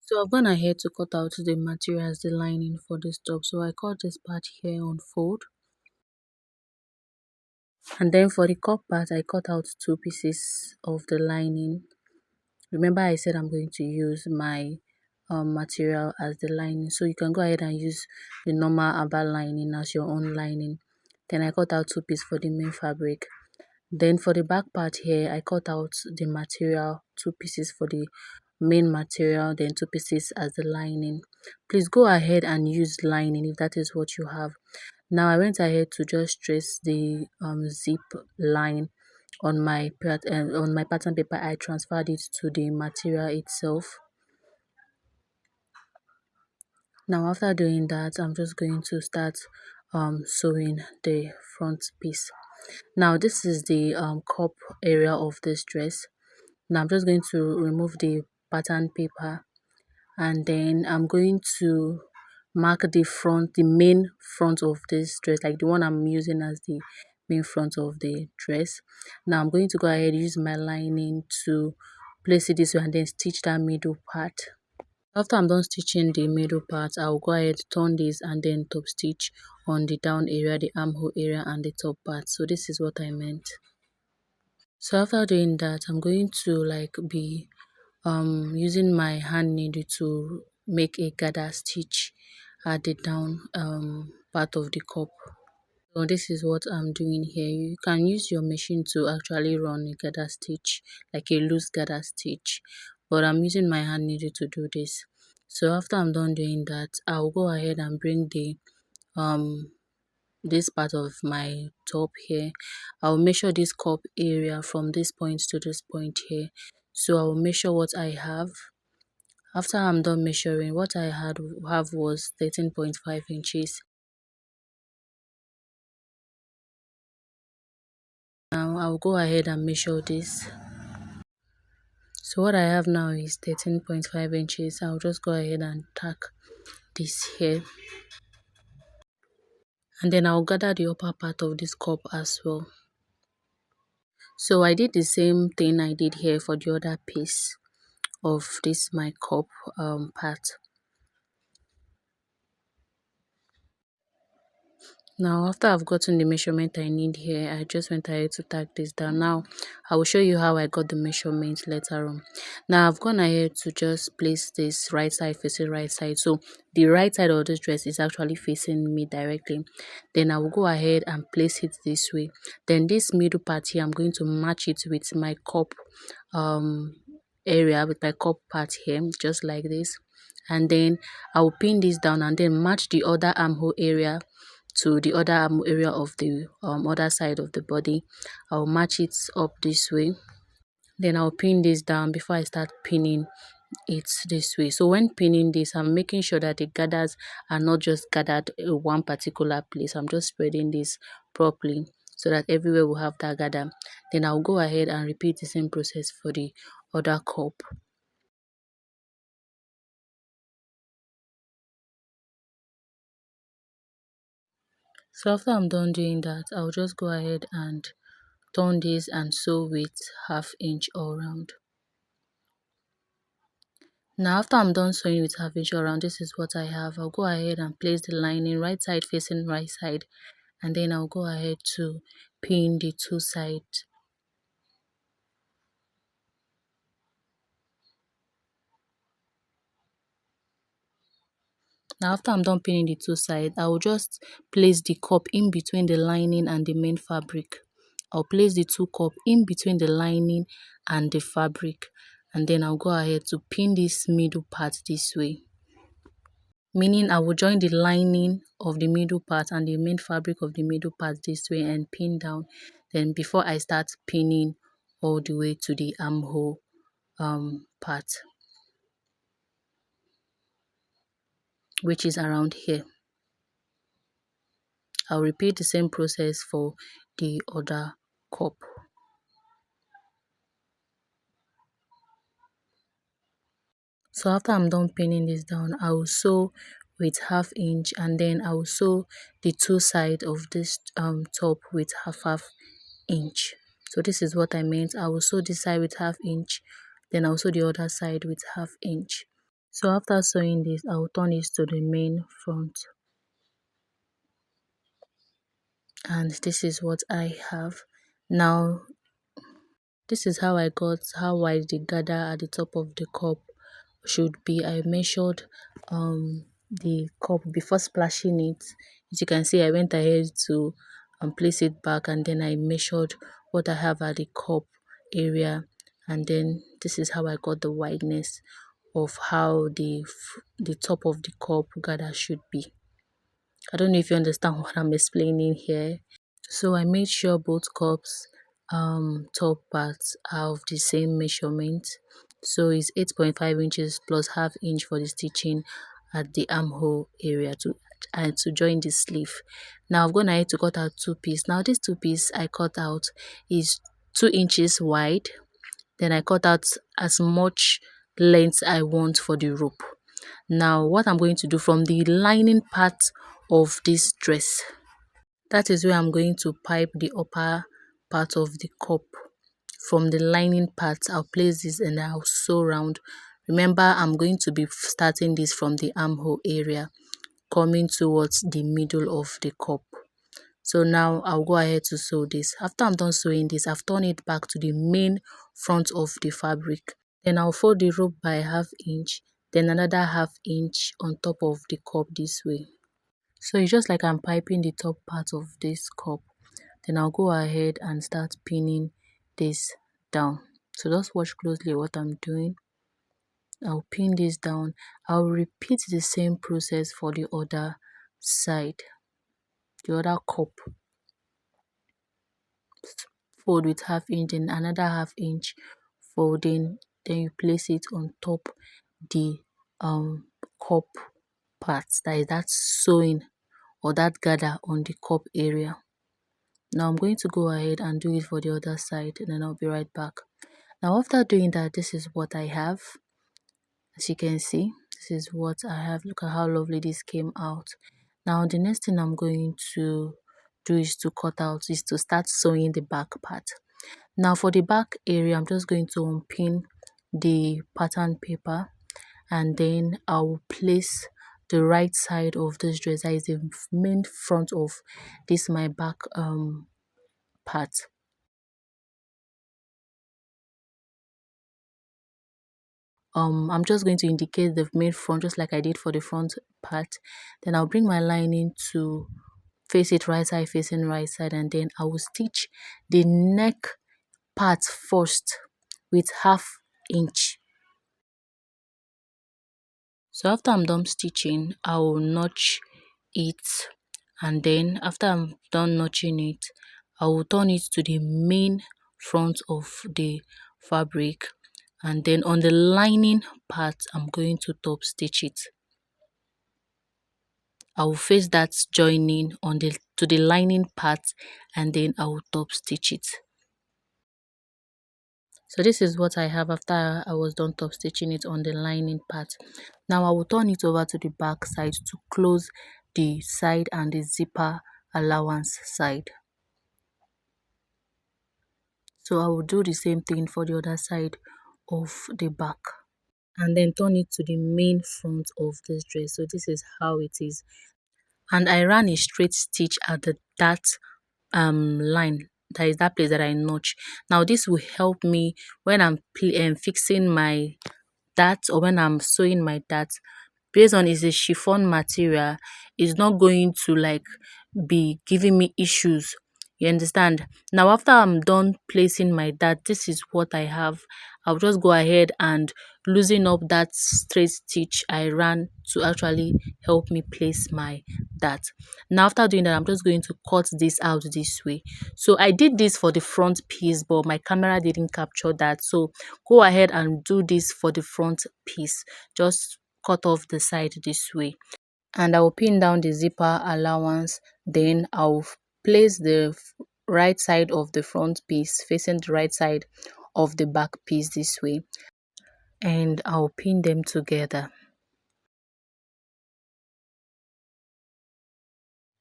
So I've gone ahead to cut out the materials, the lining for this top. So I cut this part here on fold, and then for the cup part I cut out two pieces of the lining. Remember I said I'm going to use my material as the lining, so you can go ahead and use the normal abba lining as your own lining. Then I cut out two pieces for the main fabric. Then for the back part here, I cut out the material, two pieces for the main material, then two pieces as the lining. Please go ahead and use lining if that is what you have. Now I went ahead to just trace the zip line on my pattern paper. I transferred it to the material itself. Now after doing that, I'm just going to start sewing the front piece. Now this is the cup area of this dress. Now I'm just going to remove the pattern paper, and then I'm going to mark the main front of this dress, like the one I'm using as the main front of the dress. Now I'm going to go ahead and use my lining to place it this way and then stitch that middle part. After I'm done stitching the middle part, I'll go ahead, turn this, and then top stitch on the down area, the armhole area, and the top part. So this is what I meant. So after doing that, I'm going to be using my hand needle to make a gather stitch at the down part of the cup. So this is what I'm doing here. You can use your machine to actually run a gather stitch, like a loose gather stitch, but I'm using my hand needle to do this. So after I'm done doing that, I'll go ahead and bring the um this part of my top here. I'll measure this cup area from this point to this point here. So I'll measure what I have. After I'm done measuring, what I had have was 13.5 inches. Now I'll go ahead and measure this. So what I have now is 13.5 inches. I'll just go ahead and tack this here. And then I'll gather the upper part of this cup as well. So I did the same thing I did here for the other piece of this my cup part. Now after I've gotten the measurement I need here, I just went ahead to tag this down. Now I will show you how I got the measurement later on. Now I've gone ahead to just place this right side facing right side, so the right side of this dress is actually facing me directly. Then I will go ahead and place it this way. Then this middle part here, I'm going to match it with my cup area, with my cup part here, just like this. And then I will pin this down and then match the other armhole area to the other area of the other side of the body. I'll match it up this way. Then I'll pin this down before I start pinning it this way. So when pinning this, I'm making sure that the gathers are not just gathered in one particular place. I'm just spreading this properly so that everywhere will have that gather. Then I'll go ahead and repeat the same process for the other cup. So after I'm done doing that, I'll just go ahead and turn this and sew with 1/2 inch all round. Now after I'm done sewing with 1/2 inch around, this is what I have. I'll go ahead and place the lining right side facing right side, and then I'll go ahead to pin the two sides. Now after I'm done pinning the two sides, I will just place the cup in between the lining and the main fabric. I'll place the two cup in between the lining and the fabric, and then I'll go ahead to pin this middle part this way. Meaning I will join the lining of the middle part and the main fabric of the middle part this way and pin down. Then before I start pinning all the way to the armhole part, which is around here. I'll repeat the same process for the other cup. So after I'm done pinning this down, I will sew with 1/2 inch, and then I will sew the two sides of this top with half inch. So this is what I meant. I will sew this side with 1/2 inch, then I'll sew the other side with 1/2 inch. So after sewing this, I will turn it to the main front, and this is what I have. Now this is how wide the gather at the top of the cup should be. I measured the cup before splashing it. As you can see, I went ahead to place it back, and then I measured what I have at the cup area, and then this is how I got the wideness of how the top of the cup gather should be. I don't know if you understand what I'm explaining here. So I made sure both cups top parts are of the same measurement. So it's 8.5 inches plus half inch for the stitching at the armhole area to join the sleeve. Now I've gone ahead to cut out two pieces. Now this two piece I cut out is 2 inches wide. Then I cut out as much length I want for the rope. Now what I'm going to do from the lining part of this dress, that is where I'm going to pipe the upper part of the cup. From the lining part, I'll place this and I'll sew round. Remember, I'm going to be starting this from the armhole area, coming towards the middle of the cup. So now I'll go ahead to sew this. After I'm done sewing this, I've turned it back to the main front of the fabric. Then I'll fold the rope by half inch, then another half inch on top of the cup this way. So it's just like I'm piping the top part of this cup. Then I'll go ahead and start pinning this down. So just watch closely what I'm doing. I'll pin this down. I'll repeat the same process for the other side, the other cup. Fold with half inch and another half inch folding. Then you place it on top the cup parts, that is that sewing or that gather on the cup area. Now I'm going to go ahead and do it for the other side, and then I'll be right back. Now after doing that, this is what I have. As you can see, this is what I have. Look at how lovely this came out. Now the next thing I'm going to do is to start sewing the back part. Now for the back area, I'm just going to unpin the pattern paper, and then I will place the right side of this dress, that is the main front of this my back part. I'm just going to indicate the main front just like I did for the front part. Then I'll bring my lining to face it right side facing right side, and then I will stitch the neck part first with half inch. So after I'm done stitching, I will notch it, and then after I'm done notching it, I will turn it to the main front of the fabric, and then on the lining part I'm going to top stitch it. I will face that joining on the to the lining part, and then I will top stitch it. So this is what I have after I was done top stitching it on the lining part. Now I will turn it over to the back side to close the side and the zipper allowance side. So I will do the same thing for the other side of the back, and then turn it to the main front of this dress. So this is how it is. And I ran a straight stitch at that line, that is that place that I notch. Now this will help me when I'm fixing my dart, or when I'm sewing my dart. Based on it's a chiffon material, it's not going to like be giving me issues. You understand? Now after I'm done placing my dart, this is what I have. I'll just go ahead and loosen up that straight stitch I ran to actually help me place my dart. Now after doing that, I'm just going to cut this out this way. So I did this for the front piece, but my camera didn't capture that. So go ahead and do this for the front piece. Just cut off the side this way, and I will pin down the zipper allowance. Then I'll place the right side of the front piece facing the right side of the back piece this way, and I'll pin them together.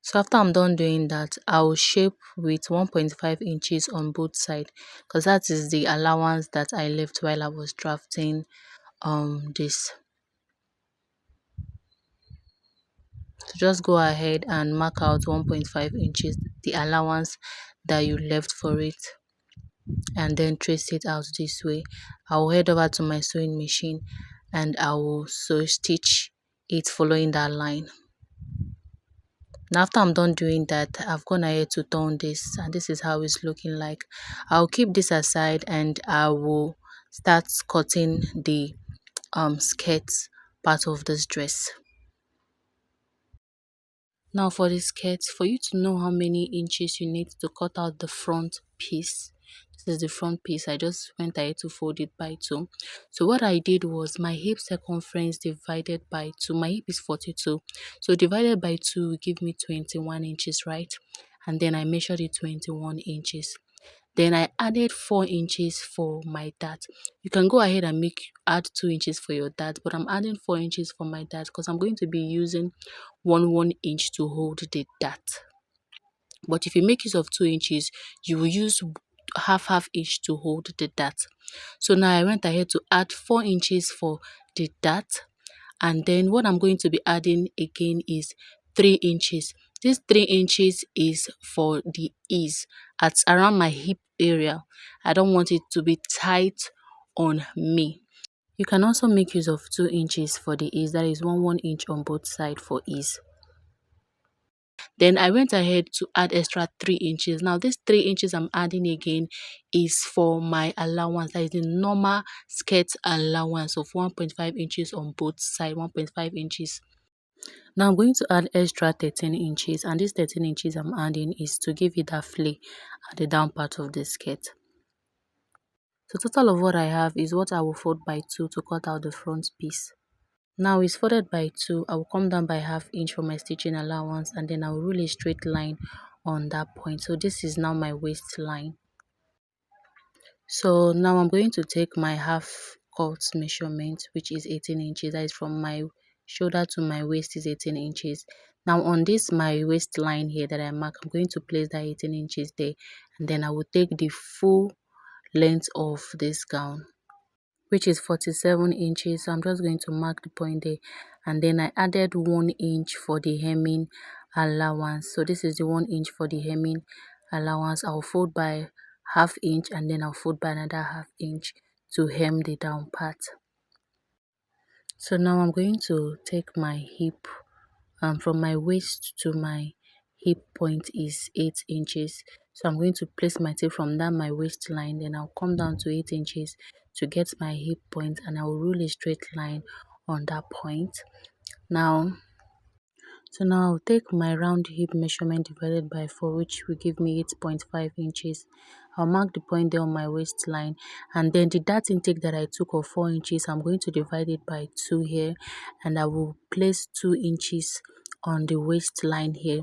So after I'm done doing that, I'll shape with 1.5 inches on both sides, because that is the allowance that I left while I was drafting this. So just go ahead and mark out 1.5 inches, the allowance that you left for it, and then trace it out this way. I will head over to my sewing machine and I will sew stitch it following that line. Now after I'm done doing that, I've gone ahead to turn this, and this is how it's looking like. I'll keep this aside and I will start cutting the skirt part of this dress. Now for the skirt, for you to know how many inches you need to cut out the front piece, this is the front piece. I just went ahead to fold it by 2. So what I did was my hip circumference divided by 2. My hip is 42. So divided by 2 will give me 21 inches, right? And then I measured it 21 inches. Then I added 4 inches for my dart. You can go ahead and add 2 inches for your dart, but I'm adding 4 inches for my dart because I'm going to be using 1 inch to hold the dart. But if you make use of 2 inches, you will use half inch to hold the dart. So now I went ahead to add 4 inches for the dart, and then what I'm going to be adding again is 3 inches. This 3 inches is for the ease at around my hip area. I don't want it to be tight on me. You can also make use of 2 inches for the ease, that is 1 inch on both sides for ease. Then I went ahead to add extra 3 inches. Now this 3 inches I'm adding again is for my allowance. That is the normal skirt allowance of 1.5 inches on both sides, 1.5 inches. Now I'm going to add extra 13 inches, and this 13 inches I'm adding is to give it that flare at the down part of the skirt. So total of what I have is what I will fold by 2 to cut out the front piece. Now it's folded by 2. I will come down by half inch for my stitching allowance, and then I will rule a straight line on that point. So this is now my waistline. So now I'm going to take my half cut measurement, which is 18 inches. That is from my shoulder to my waist is 18 inches. Now on this my waistline here that I mark, I'm going to place that 18 inches there, and then I will take the full length of this gown, which is 47 inches. So I'm just going to mark the point there, and then I added 1 inch for the hemming allowance. So this is the 1 inch for the hemming allowance. I'll fold by half inch, and then I'll fold by another half inch to hem the down part. So now I'm going to take my hip, from my waist to my hip point is 8 inches. So I'm going to place my tape from that my waistline, then I'll come down to 8 inches to get my hip point, and I'll rule a straight line on that point. Now I'll take my round hip measurement divided by 4, which will give me 8.5 inches. I'll mark the point there on my waistline, and then the dart intake that I took of 4 inches, I'm going to divide it by 2 here, and I will place 2 inches on the waistline here.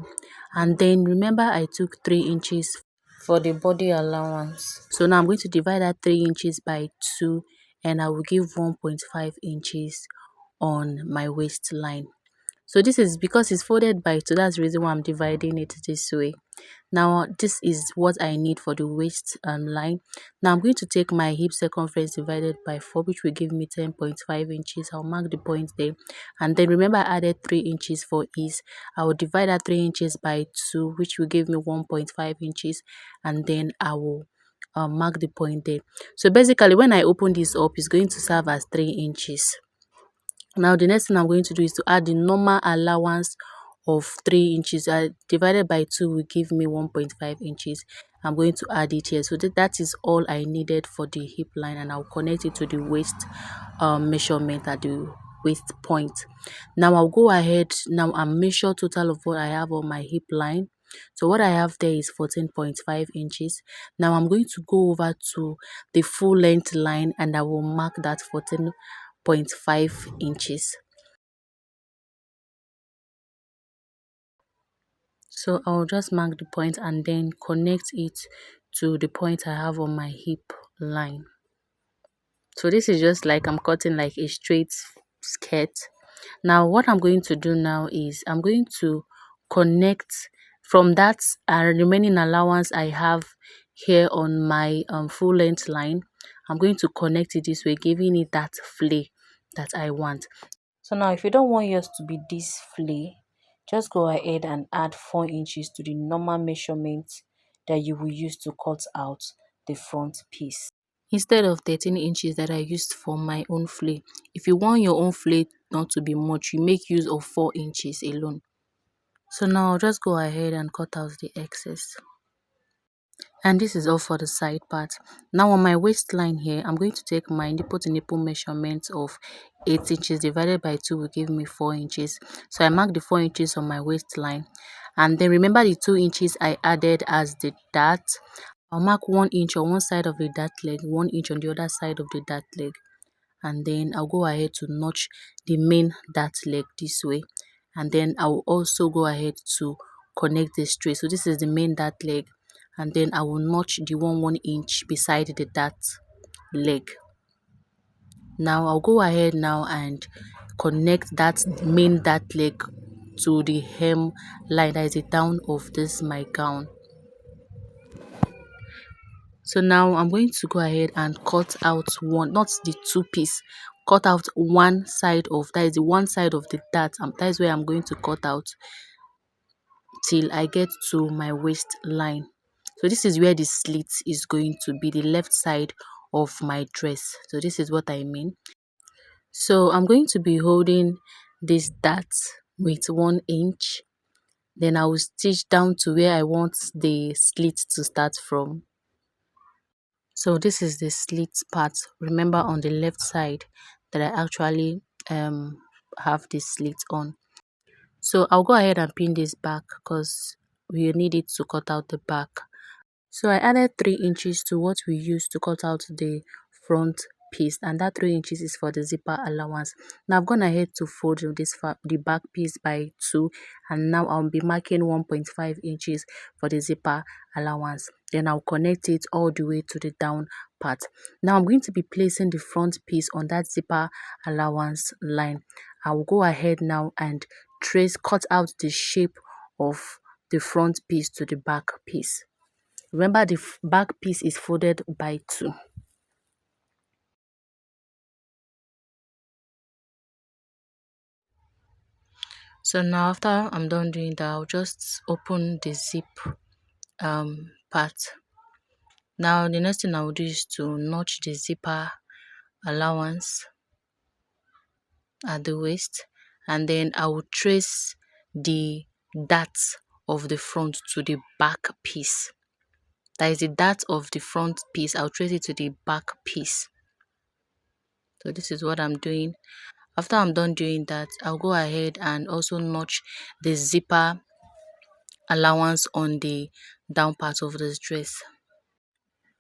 And then remember I took 3 inches for the body allowance. So now I'm going to divide that 3 inches by 2, and I will give 1.5 inches on my waistline. So this is because it's folded by 2, that's the reason why I'm dividing it this way. Now this is what I need for the waist line. Now I'm going to take my hip circumference divided by 4, which will give me 10.5 inches. I'll mark the point there, and then remember I added 3 inches for ease. I will divide that 3 inches by 2, which will give me 1.5 inches, and then I will mark the point there. So basically when I open this up, it's going to serve as 3 inches. Now the next thing I'm going to do is to add the normal allowance of 3 inches. Divided by 2 will give me 1.5 inches. I'm going to add it here. So that is all I needed for the hip line, and I'll connect it to the waist measurement at the waist point. Now I'll go ahead now and measure total of what I have on my hip line. So what I have there is 14.5 inches. Now I'm going to go over to the full length line, and I will mark that 14.5 inches. So I'll just mark the point and then connect it to the point I have on my hip line. So this is just like I'm cutting like a straight skirt. Now what I'm going to do now is I'm going to connect from that remaining allowance I have here on my full length line. I'm going to connect it this way, giving it that flare that I want. So now if you don't want yours to be this flare, just go ahead and add 4 inches to the normal measurement that you will use to cut out the front piece, instead of 13 inches that I used for my own flay. If you want your own flay not to be much, you make use of 4 inches alone. So now I'll just go ahead and cut out the excess. And this is all for the side part. Now on my waistline here, I'm going to take my nipple to nipple measurement of 8 inches divided by 2 will give me 4 inches. So I mark the 4 inches on my waistline. And then remember the 2 inches I added as the dart. I'll mark 1 inch on one side of the dart leg, 1 inch on the other side of the dart leg. And then I'll go ahead to notch the main dart leg this way. And then I'll also go ahead to connect the straight. So this is the main dart leg. And then I will notch the 1 inch beside the dart leg. Now I'll go ahead now and connect that main dart leg to the hem line, that is the down of this my gown. So now I'm going to go ahead and cut out one, not the two piece, cut out one side of, that is the one side of the dart, that is where I'm going to cut out till I get to my waistline. So this is where the slit is going to be, the left side of my dress. So this is what I mean. So I'm going to be holding this dart with 1 inch. Then I will stitch down to where I want the slit to start from. So this is the slit part. Remember on the left side that I actually have this slit on. So I'll go ahead and pin this back because we need it to cut out the back. So I added 3 inches to what we used to cut out the front piece, and that 3 inches is for the zipper allowance. Now I've gone ahead to fold the back piece by 2, and now I'll be marking 1.5 inches for the zipper allowance. Then I'll connect it all the way to the down part. Now I'm going to be placing the front piece on that zipper allowance line. I will go ahead now and cut out the shape of the front piece to the back piece. Remember the back piece is folded by 2. So now after I'm done doing that, I'll just open the zip part. Now the next thing I will do is to notch the zipper allowance at the waist, and then I will trace the dart of the front to the back piece. That is the dart of the front piece. I'll trace it to the back piece. So this is what I'm doing. After I'm done doing that, I'll go ahead and also notch the zipper allowance on the down part of this dress.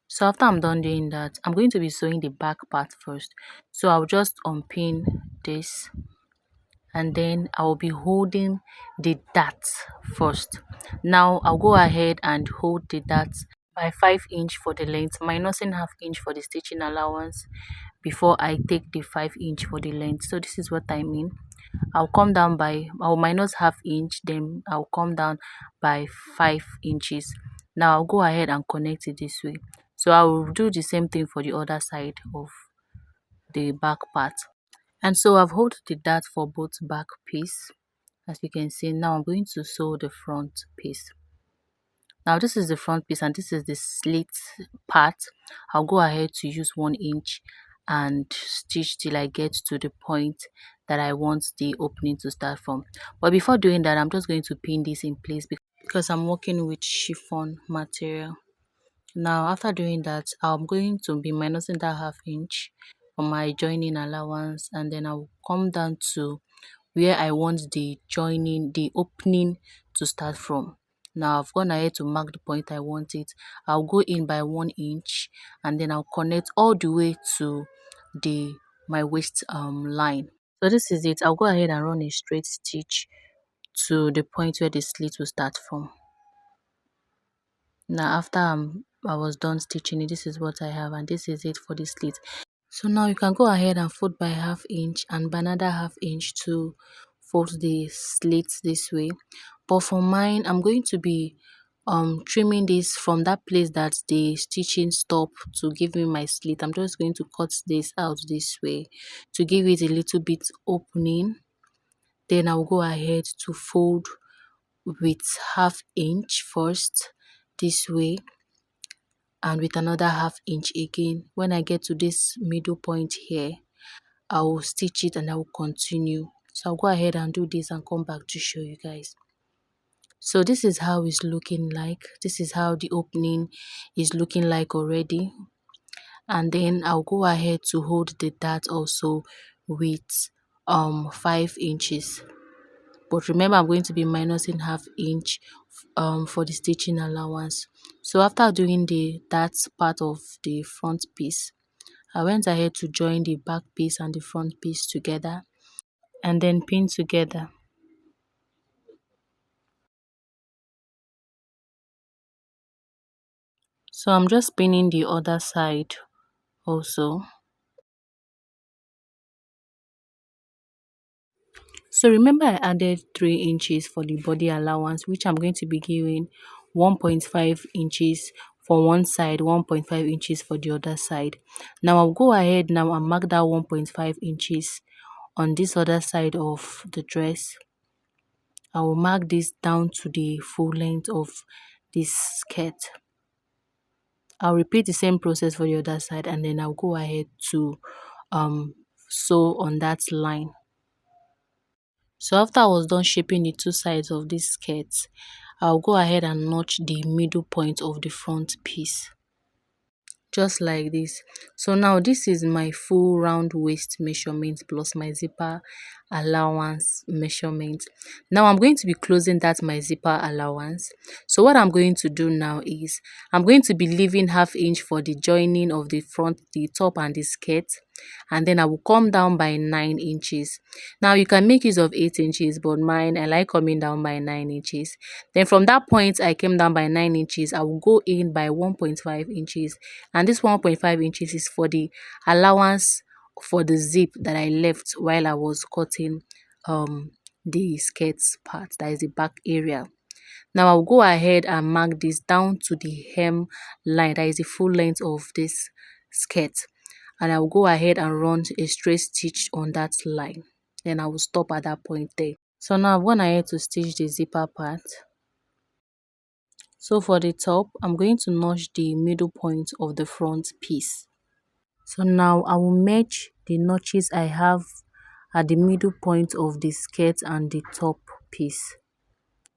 So after I'm done doing that, I'm going to be sewing the back part first. So I'll just unpin this, and then I'll be holding the dart first. Now I'll go ahead and hold the dart by 5 inch for the length, minusing half inch for the stitching allowance before I take the 5 inch for the length. So this is what I mean. I'll minus half inch, then I'll come down by 5 inches. Now I'll go ahead and connect it this way. So I will do the same thing for the other side of the back part. And so I've held the dart for both back piece. As you can see, now I'm going to sew the front piece. Now this is the front piece and this is the slit part. I'll go ahead to use 1 inch and stitch till I get to the point that I want the opening to start from. But before doing that, I'm just going to pin this in place because I'm working with chiffon material. Now after doing that, I'm going to be minusing that half inch from my joining allowance, and then I'll come down to where I want the opening to start from. Now I've gone ahead to mark the point I want it. I'll go in by 1 inch, and then I'll connect all the way to my waist line. So this is it. I'll go ahead and run a straight stitch to the point where the slit will start from. Now after I was done stitching it, this is what I have, and this is it for the slit. So now you can go ahead and fold by half inch and by another half inch to fold the slits this way. But for mine, I'm going to be trimming this from that place that the stitching stop to give me my slit. I'm just going to cut this out this way to give it a little bit opening. Then I'll go ahead to fold with half inch first this way, and with another half inch again. When I get to this middle point here, I will stitch it and I will continue. So I'll go ahead and do this and come back to show you guys. So this is how it's looking like. This is how the opening is looking like already. And then I'll go ahead to hold the dart also with 5 inches. But remember, I'm going to be minusing half inch for the stitching allowance. So after doing that part of the front piece, I went ahead to join the back piece and the front piece together and then pin together. So I'm just pinning the other side also. So remember I added 3 inches for the body allowance, which I'm going to be giving 1.5 inches for one side, 1.5 inches for the other side. Now I'll go ahead now and mark that 1.5 inches on this other side of the dress. I will mark this down to the full length of this skirt. I'll repeat the same process for the other side, and then I'll go ahead to sew on that line. So after I was done shaping the two sides of this skirt, I'll go ahead and notch the middle point of the front piece. Just like this. So now this is my full round waist measurement plus my zipper allowance measurement. Now I'm going to be closing that my zipper allowance. So what I'm going to do now is I'm going to be leaving half inch for the joining of the front, the top and the skirt, and then I will come down by 9 inches. Now you can make use of 8 inches, but mine I like coming down by 9 inches. Then from that point I came down by 9 inches, I will go in by 1.5 inches, and this 1.5 inches is for the allowance for the zip that I left while I was cutting the skirts part, that is the back area. Now I'll go ahead and mark this down to the hem line, that is the full length of this skirt, and I will go ahead and run a straight stitch on that line. Then I will stop at that point there. So now I've gone ahead to stitch the zipper part. So for the top, I'm going to notch the middle point of the front piece. So now I will match the notches I have at the middle point of the skirt and the top piece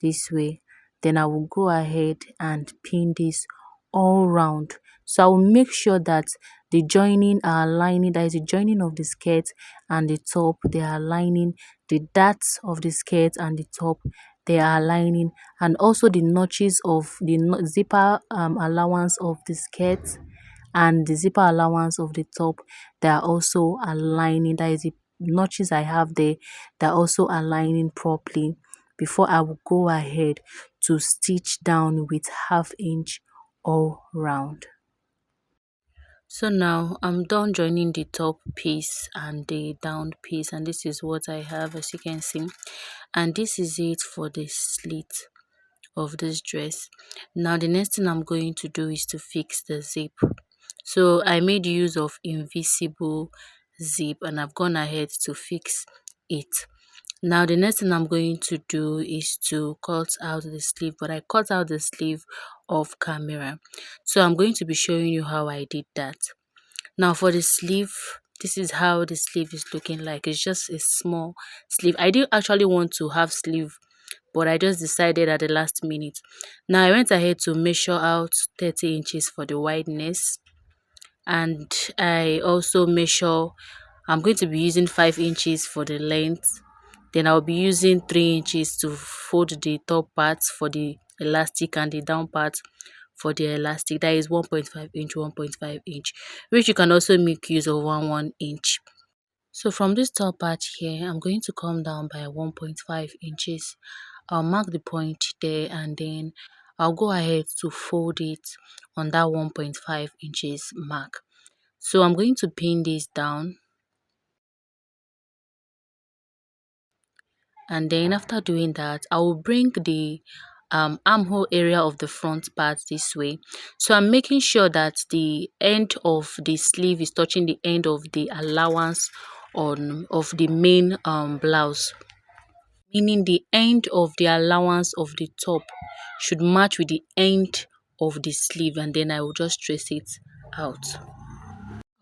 this way. Then I will go ahead and pin this all round. So I will make sure that the joining are aligning, that is the joining of the skirt and the top, they are aligning, the darts of the skirt and the top, they are aligning, and also the notches of the zipper allowance of the skirt and the zipper allowance of the top, they are also aligning, that is the notches I have there, they are also aligning properly before I will go ahead to stitch down with half inch all round. So now I'm done joining the top piece and the down piece, and this is what I have, as you can see, and this is it for the slit of this dress. Now the next thing I'm going to do is to fix the zip. So I made use of invisible zip and I've gone ahead to fix it. Now the next thing I'm going to do is to cut out the sleeve, but I cut out the sleeve off camera. So I'm going to be showing you how I did that. Now for the sleeve, this is how the sleeve is looking like. It's just a small sleeve. I didn't actually want to have sleeve, but I just decided at the last minute. Now I went ahead to measure out 30 inches for the wideness, and I also measure, I'm going to be using 5 inches for the length. Then I'll be using 3 inches to fold the top parts for the elastic and the down part for the elastic. That is 1.5 inch, 1.5 inch, which you can also make use of 1 inch. So from this top part here, I'm going to come down by 1.5 inches. I'll mark the point there, and then I'll go ahead to fold it on that 1.5 inches mark. So I'm going to pin this down, and then after doing that I will bring the armhole area of the front part this way. So I'm making sure that the end of the sleeve is touching the end of the allowance on of the main blouse. meaning the end of the allowance of the top should match with the end of the sleeve, and then I will just trace it out.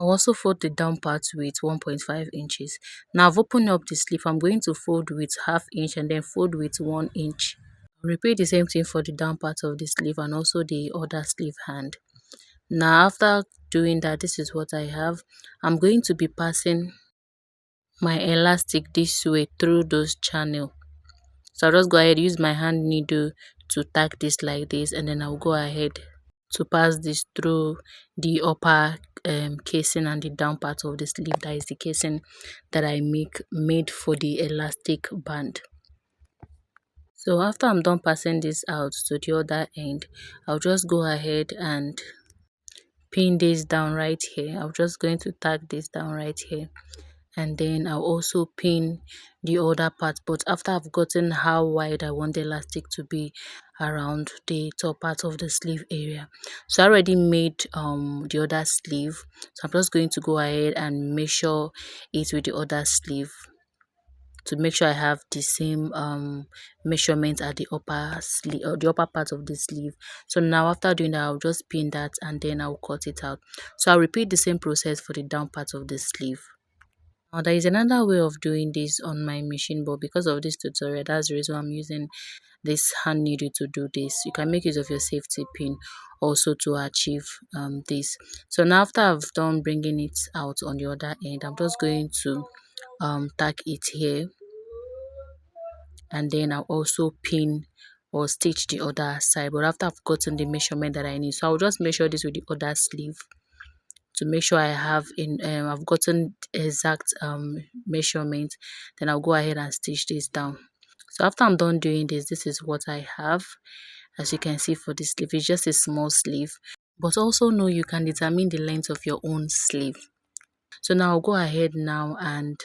I'll also fold the down part with 1.5 inches. Now I've opened up the sleeve. I'm going to fold with half inch and then fold with 1 inch. Repeat the same thing for the down part of the sleeve and also the other sleeve hand. Now after doing that, this is what I have. I'm going to be passing my elastic this way through those channel. So I'll just go ahead, use my hand needle to tack this like this, and then I'll go ahead to pass this through the upper casing and the down part of the sleeve. That is the casing that I made for the elastic band. So after I'm done passing this out to the other end, I'll just go ahead and pin this down right here. I'm just going to tack this down right here, and then I'll also pin the other part, but after I've gotten how wide I want the elastic to be around the top part of the sleeve area. So I already made the other sleeve, so I'm just going to go ahead and measure it with the other sleeve to make sure I have the same measurement at the upper sleeve or the upper part of the sleeve. So now after doing that, I'll just pin that and then I'll cut it out. So I'll repeat the same process for the down part of the sleeve. Now there is another way of doing this on my machine, but because of this tutorial, that's the reason I'm using this hand needle to do this. You can make use of your safety pin also to achieve this. So now after I've done bringing it out on the other end, I'm just going to tack it here, and then I'll also pin or stitch the other side, but after I've gotten the measurement that I need. So I'll just measure this with the other sleeve to make sure I have I've gotten exact measurement. Then I'll go ahead and stitch this down. So after I'm done doing this, this is what I have. As you can see, for the sleeve, it's just a small sleeve, but also know you can determine the length of your own sleeve. So now I'll go ahead now and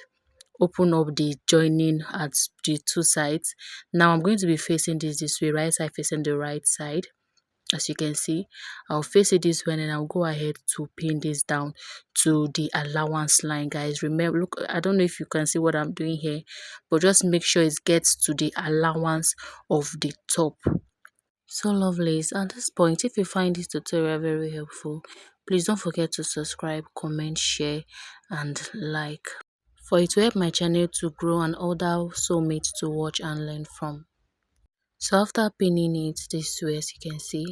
open up the joining at the two sides. Now I'm going to be facing this way, right side facing the right side. As you can see, I'll face it this way and I'll go ahead to pin this down to the allowance line, guys. Remember, look, I don't know if you can see what I'm doing here, but just make sure it gets to the allowance of the top. So lovelies, at this point, if you find this tutorial very helpful, please don't forget to subscribe, comment, share and like, for it to help my channel to grow and other soulmates to watch and learn from. So after pinning it this way, as you can see,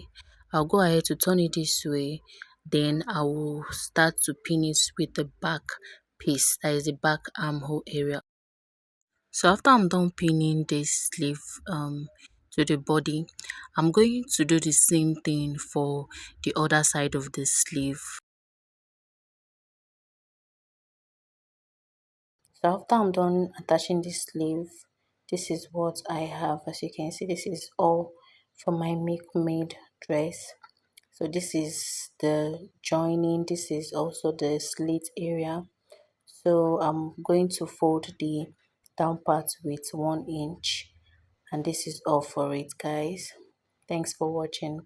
I'll go ahead to turn it this way. Then I will start to pin it with the back piece, that is the back armhole area. So after I'm done pinning this sleeve to the body, I'm going to do the same thing for the other side of the sleeve. So after I'm done attaching this sleeve, this is what I have. As you can see, this is all for my milkmaid dress. So this is the joining, this is also the slit area. So I'm going to fold the down part with 1 inch, and this is all for it, guys. Thanks for watching.